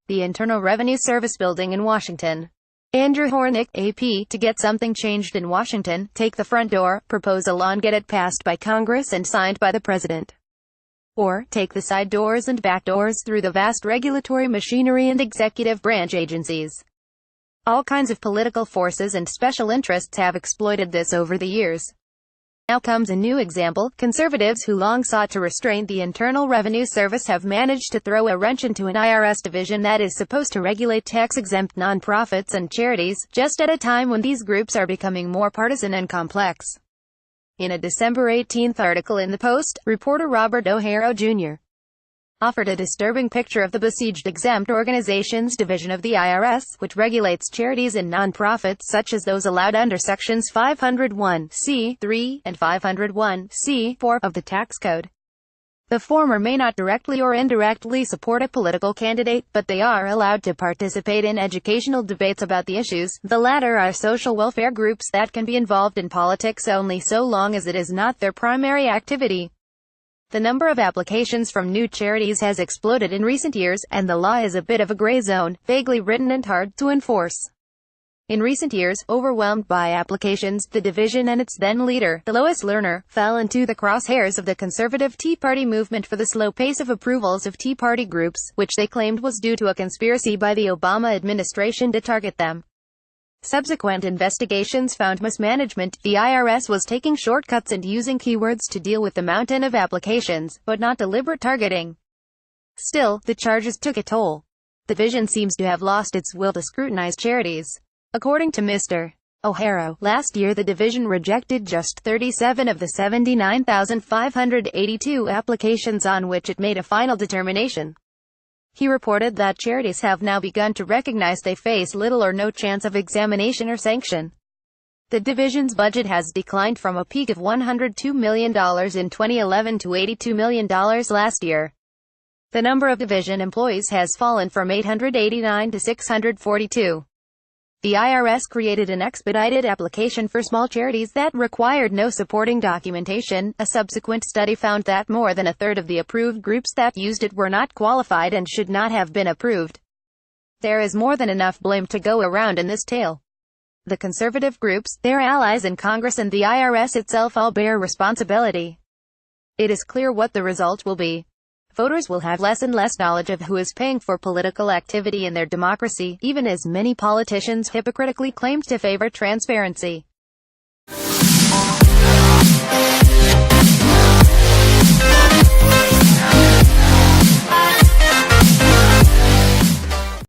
The Internal Revenue Service building in Washington. Andrew Harnik, AP, to get something changed in Washington, take the front door, propose a law and get it passed by Congress and signed by the President. Or, take the side doors and back doors through the vast regulatory machinery and executive branch agencies. All kinds of political forces and special interests have exploited this over the years. Now comes a new example. Conservatives who long sought to restrain the Internal Revenue Service have managed to throw a wrench into an IRS division that is supposed to regulate tax-exempt nonprofits and charities, just at a time when these groups are becoming more partisan and complex. In a December 18 article in the Post, reporter Robert O'Hara Jr. offered a disturbing picture of the besieged Exempt Organizations Division of the IRS, which regulates charities and nonprofits such as those allowed under Sections 501(c)(3) and 501(c)(4) of the tax code. The former may not directly or indirectly support a political candidate, but they are allowed to participate in educational debates about the issues. The latter are social welfare groups that can be involved in politics only so long as it is not their primary activity. The number of applications from new charities has exploded in recent years, and the law is a bit of a gray zone, vaguely written and hard to enforce. In recent years, overwhelmed by applications, the division and its then leader, Lois Lerner, fell into the crosshairs of the conservative Tea Party movement for the slow pace of approvals of Tea Party groups, which they claimed was due to a conspiracy by the Obama administration to target them. Subsequent investigations found mismanagement. The IRS was taking shortcuts and using keywords to deal with the mountain of applications, but not deliberate targeting. Still, the charges took a toll. The division seems to have lost its will to scrutinize charities. According to Mr. O'Hara, last year the division rejected just 37 of the 79,582 applications on which it made a final determination. He reported that charities have now begun to recognize they face little or no chance of examination or sanction. The division's budget has declined from a peak of $102 million in 2011 to $82 million last year. The number of division employees has fallen from 889 to 642. The IRS created an expedited application for small charities that required no supporting documentation. A subsequent study found that more than a third of the approved groups that used it were not qualified and should not have been approved. There is more than enough blame to go around in this tale. The conservative groups, their allies in Congress and the IRS itself all bear responsibility. It is clear what the result will be. Voters will have less and less knowledge of who is paying for political activity in their democracy, even as many politicians hypocritically claimed to favor transparency.